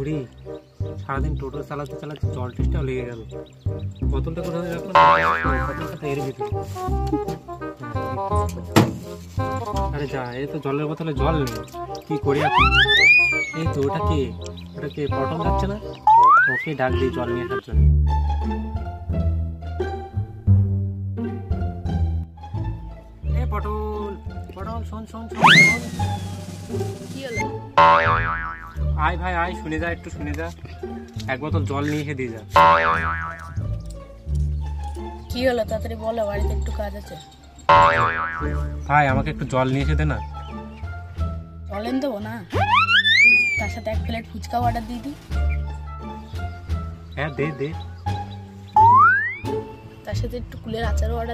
ঘুরি, সারাদিন টোটো চালাতে চালাতে জল টেস্টটাও লেগে গেল। বোতলটা কোথায় রাখলাম? বোতলটা তো এর ভিতরে। আরে যা, এই তো জলের বোতলে জল নেই, কি করি এখন? এই তো ওটা কে পটল যাচ্ছে না, ওকে ডাক দিই জল নিয়ে আসার জন্য। পটল পটল, শোন শোন শোন, কি হলো? আয় ভাই আয়, শুনে যা, একটু শুনে যা, এক বোতল জল নিয়ে এসে দিয়ে যা। কি হলো তাড়াতাড়ি বলো, বাড়িতে একটু কাজ আছে। ভাই আমাকে একটু জল নিয়ে এসে দে না। জল এনে দেবো না, তার সাথে 1 প্লেট ফুচকা অর্ডার দিয়ে দিই। হ্যাঁ দে দে। তার সাথে একটু কুলের আচারও অর্ডার